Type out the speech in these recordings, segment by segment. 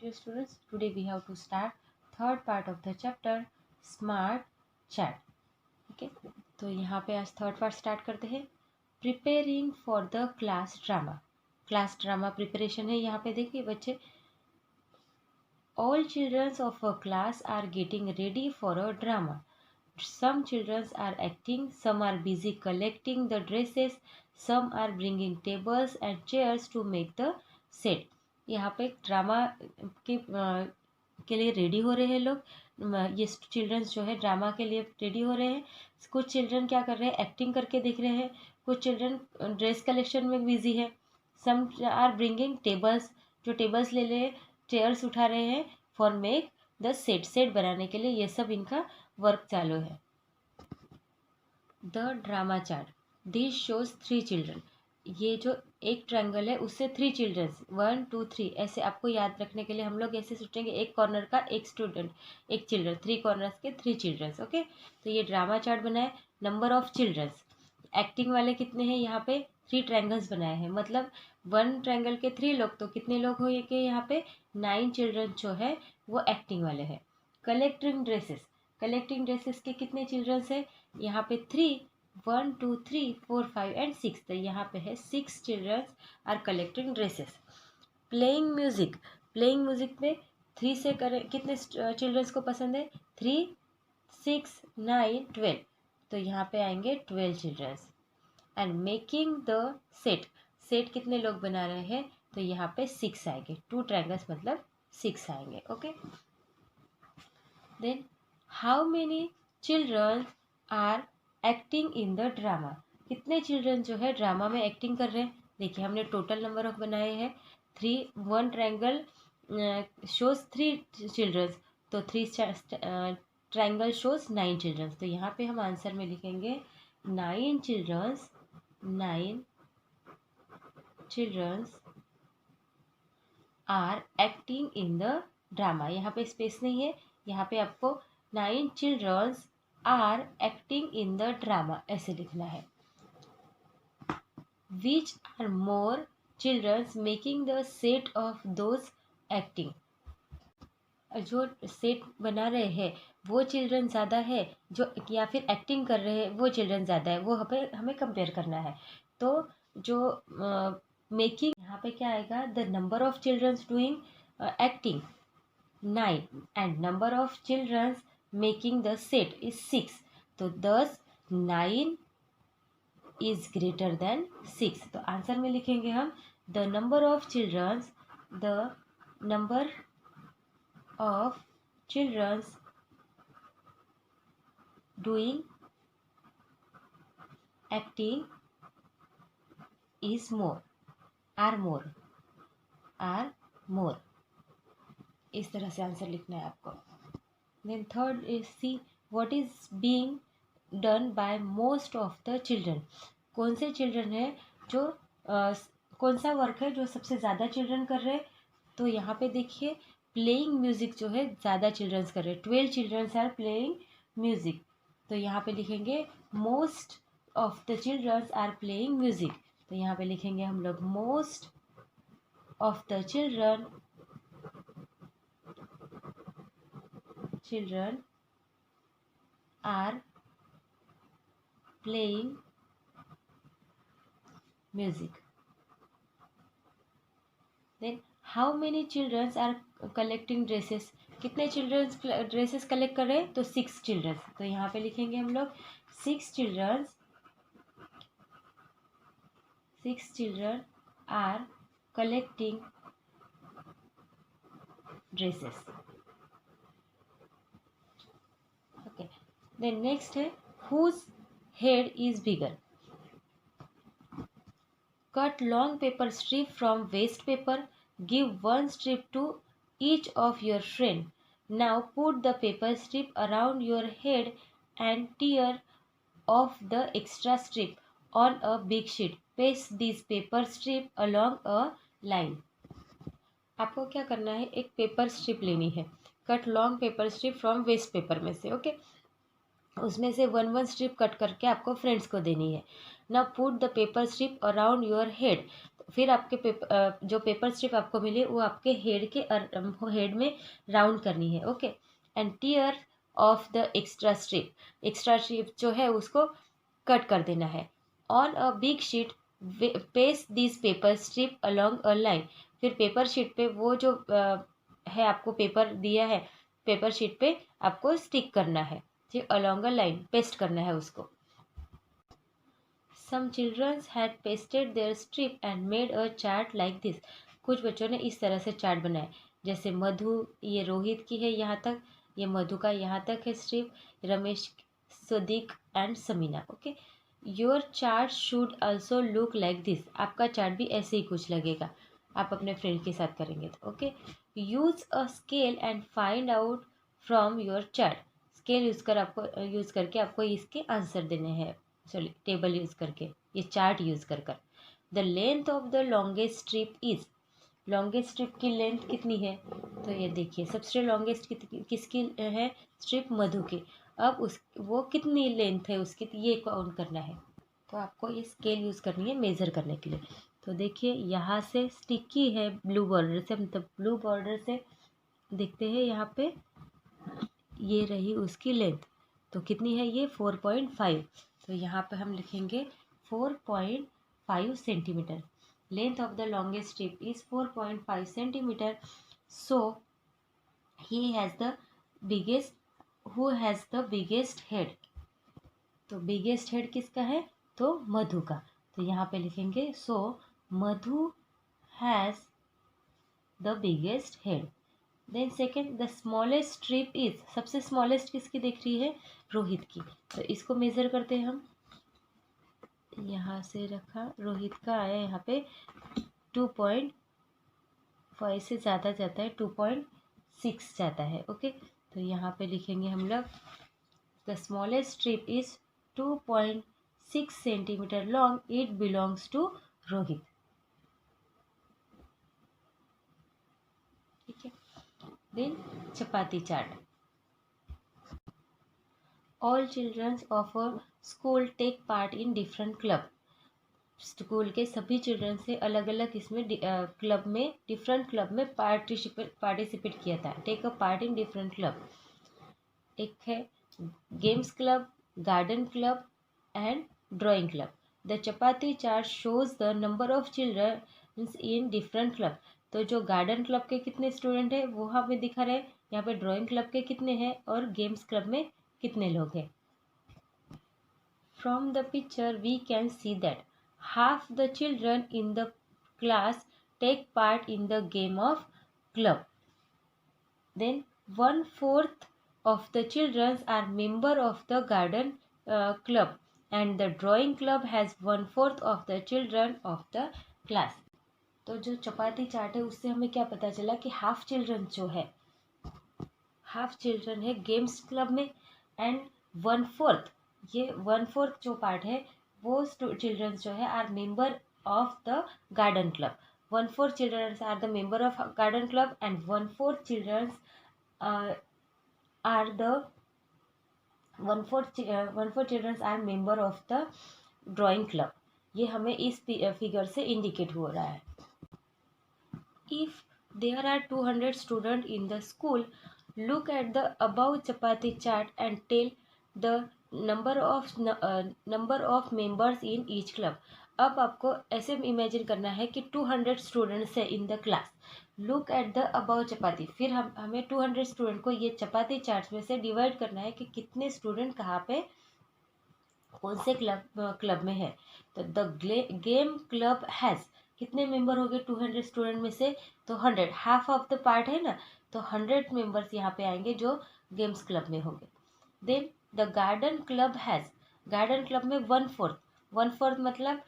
Dear students, today we have to start third part of the chapter Smart Chat. Okay, तो यहाँ पे आज third part start करते हैं. Preparing for the class drama. Class drama preparation है. यहाँ पे देखिए बच्चे, all children of a class are getting ready for a drama. Some children are acting, some are busy collecting the dresses, some are bringing tables and chairs to make the set. यहाँ पे drama के लिए ready हो रहे हैं लोग. ये children's जो है ड्रामा के लिए रेडी हो रहे हैं. कुछ चिल्ड्रन क्या कर रहे हैं, एक्टिंग करके दिख रहे हैं. कुछ चिल्ड्रन ड्रेस कलेक्शन में बिजी है. सम आर ब्रिंगिंग टेबल्स, जो टेबल्स ले रहे, चेयर्स उठा रहे हैं फॉर मेक द सेट बनाने के लिए. ये सब इनका वर्क चालू है. The drama chart. This shows 3 children. ये जो एक ट्रायंगल है उससे 3 चिल्ड्रंस, 1 2 3 ऐसे आपको याद रखने के लिए हम लोग ऐसे सोचेंगे. एक कॉर्नर का एक स्टूडेंट, एक चिल्ड्रन, 3 कॉर्नर्स के 3 चिल्ड्रंस. ओके, तो ये ड्रामा चार्ट बनाए. नंबर ऑफ चिल्ड्रंस, एक्टिंग वाले कितने हैं यहाँ पे, 3 ट्रायंगल्स बनाए हैं. मतलब 1 ट्रायंगल के 3 लोग, तो कितने लोग हो कि यहाँ पे 9 चिल्ड्रन जो है वो एक्टिंग वाले हैं. कलेक्टिंग ड्रेसेस, कलेक्टिंग ड्रेसेस के कितने चिल्ड्रंस है यहाँ पे 3, 1 2 3 4 5 एंड 6. तो यहाँ पे है 6 childrens are collecting dresses. Playing music, playing music में 3 से करें कितने चिल्ड्रंस को पसंद है, 3 6 9 12. तो यहाँ पे आएंगे 12 childrens. And making the set, set कितने लोग बना रहे हैं, तो यहाँ पे 6 आएंगे. 2 ट्रायंगल्स मतलब 6 आएंगे. Okay, then how many children are acting in the drama. कितने चिल्ड्रन जो है ड्रामा में एक्टिंग कर रहे हैं. देखिए हमने टोटल नंबर ऑफ बनाए हैं 3. 1 ट्रायंगल शोज 3 चिल्ड्रंस, तो 3 ट्रायंगल शोज 9 चिल्ड्रंस. तो यहाँ पे हम आंसर में लिखेंगे 9 childrens, 9 childrens are acting in the drama. यहाँ पे स्पेस नहीं है, यहाँ पे आपको 9 childrens are acting in the drama ऐसे लिखना है. Which are more childrens making the set of those acting. जो सेट बना रहे हैं वो चिल्ड्रन ज़्यादा है, जो या फिर एक्टिंग कर रहे हैं वो चिल्ड्रन ज़्यादा है, वो हमें कंपेयर करना है. तो जो मेकिंग, यहाँ पे क्या आएगा, the number of childrens doing acting 9 and number of childrens making the set is 6. तो 10 9 इज ग्रेटर देन 6. तो आंसर में लिखेंगे हम the number of childrens, the number of childrens doing acting is more, are more, are more. इस तरह से answer लिखना है आपको. Then third is C what is being done by most of the children. कौन से चिल्ड्रन है जो कौन सा वर्क है जो सबसे ज़्यादा चिल्ड्रन कर रहे हैं. तो यहाँ पे देखिए प्लेइंग म्यूजिक जो है ज़्यादा चिल्ड्रंस कर रहे हैं. 12 चिल्ड्रंस आर प्लेइंग म्यूजिक. तो यहाँ पे लिखेंगे most of the childrens are playing music. तो यहाँ पे लिखेंगे हम लोग most of the children are playing music. Then how many children are collecting dresses. कितने चिल्ड्रंस ड्रेसेस कलेक्ट कर रहे हैं, तो 6 चिल्ड्रंस. तो यहाँ पे लिखेंगे हम लोग 6 children are collecting dresses. Then next है whose head is bigger. Cut long paper strip from waste paper. Give 1 strip to each of your friend. Now put the paper strip around your head and tear off the extra strip on a big sheet. Paste this paper strip along a line. आपको क्या करना है, एक paper strip लेनी है. Cut long paper strip from waste paper में से. Okay, उसमें से 1 स्ट्रिप कट करके आपको फ्रेंड्स को देनी है. Now put the paper strip around your head. फिर आपके जो पेपर स्ट्रिप आपको मिले वो आपके हेड में राउंड करनी है। Okay, and tear off the extra strip जो है उसको कट कर देना है। On a big sheet paste this paper strip along a line. फिर पेपर शीट पे वो जो है आपको पेपर दिया है, पेपर शीट पे आपको स्टिक करना है, ठीक, अलोंग अ लाइन पेस्ट करना है उसको। Some children had pasted their strip and made a chart like this. कुछ बच्चों ने इस तरह से चार्ट बनाया, जैसे मधु, ये रोहित की है यहाँ तक, ये मधु का यहाँ तक है strip, Ramesh, Sadiq and Samina. Okay, your chart should also look like this. आपका चार्ट भी ऐसे ही कुछ लगेगा, आप अपने फ्रेंड के साथ करेंगे तो। Okay, use a scale and find out from your chart. Scale use करके आपको इसके आंसर देने हैं, सॉरी टेबल यूज करके, ये चार्ट यूज कर कर। The length of the longest strip is, longest strip की लेंथ कितनी है, तो ये देखिए सबसे लॉन्गेस्ट किसकी है, स्ट्रिप मधु की। अब उस वो कितनी लेंथ है उसकी, तो ये काउंट करना है, तो आपको ये स्केल यूज करनी है मेजर करने के लिए। तो देखिए यहाँ से स्टिकी है ब्लू बॉर्डर से, मतलब ब्लू बॉर्डर से देखते हैं यहाँ पे ये रही उसकी लेंथ, तो कितनी है ये 4.5। तो यहाँ पे हम लिखेंगे 4.5 centimetre. Length of the longest strip is 4.5 centimetre. So he has the biggest, who has the biggest head. तो बिगेस्ट हेड किसका है, तो मधु का। तो यहाँ पे लिखेंगे so Madhu has the biggest head. Then second, the smallest strip is, सबसे स्मॉलेस्ट किसकी दिख रही है, रोहित की। तो इसको मेजर करते हैं हम, यहाँ से रखा, रोहित का आया यहाँ पे 2.5 से ज़्यादा जाता है, 2.6 जाता है। ओके, तो यहाँ पे लिखेंगे हम लोग the smallest strip is 2.6 centimetre long, it belongs to Rohit. ठीक है, then chapati chart. All childrens of a school take part in different club. School के सभी चिल्ड्रन से अलग अलग इसमें क्लब में, डिफरेंट क्लब में पार्टिसिपेट किया था। Take a part in different club. एक है games club, garden club and drawing club. The chapati chart shows the number of children in different club. तो जो गार्डन क्लब के कितने स्टूडेंट हैं वो हमें दिखा रहे हैं, यहाँ पे ड्राइंग क्लब के कितने हैं और गेम्स क्लब में कितने लोग हैं। From the picture we can see that half the children in the class take part in the game of club. Then 1/4 of the children are member of the garden club, and the drawing club has 1/4 of the children of the class. तो जो चपाती chart है उससे हमें क्या पता चला कि half children जो है, हाफ चिल्ड्रन है गेम्स क्लब में, एंड 1/4, ये 1/4 जो पार्ट है वो चिल्ड्रंस जो है are member of the garden club. 1/4 childrens are the member of garden club and 1/4 childrens are the 1/4 childrens are member of the drawing club. ये हमें इस फिगर से इंडिकेट हो रहा है। If there are 200 student in the school, look at the above chapati chart and tell the number of members in each club. अब आपको ऐसे इमेजिन करना है कि 200 स्टूडेंट्स है in the class. Look at the above chapati, फिर हमें 200 student को ये चपाती चार्ट में से डिवाइड करना है कि कितने स्टूडेंट कहाँ पे कौन से क्लब में है। तो द गेम क्लब हैज़, कितने मेंबर हो गए 200 स्टूडेंट में से, तो 100, हाफ ऑफ द पार्ट है ना, तो 100 मेंबर्स यहाँ पे आएंगे जो गेम्स क्लब में होंगे। Then the garden club has, garden club में 1/4, 1/4 मतलब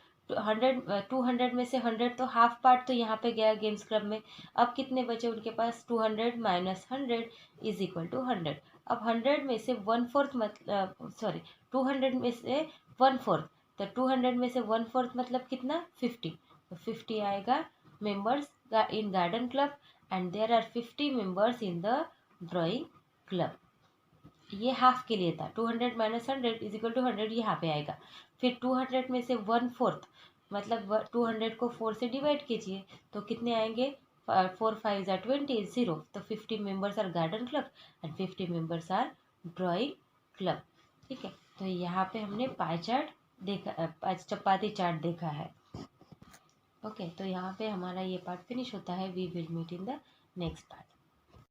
200 में से 100, तो हाफ पार्ट तो यहाँ पे गया गेम्स क्लब में। अब कितने बचे उनके पास, 200 माइनस 100 इज इक्वल टू 100। अब 100 में से 1/4 मतलब, सॉरी 200 में से 1/4, तो 200 में से 1/4 मतलब कितना, 50। तो 50 आएगा members in garden club and there are 50 members in the drawing club. ये हाफ के लिए था, 200 माइनस 100 इज इक्वल टू 100 यहाँ पे आएगा। फिर 200 में से 1/4 मतलब 200 को 4 से डिवाइड कीजिए तो कितने आएंगे, 4 5 ज़ा 20 0। तो 50 members are garden club and 50 members are drawing club. ठीक है, तो यहाँ पे हमने पाई चार्ट देखा, चपाती चार्ट देखा है। ओके, तो यहाँ पे हमारा ये पार्ट फिनिश होता है। We will meet in the next part.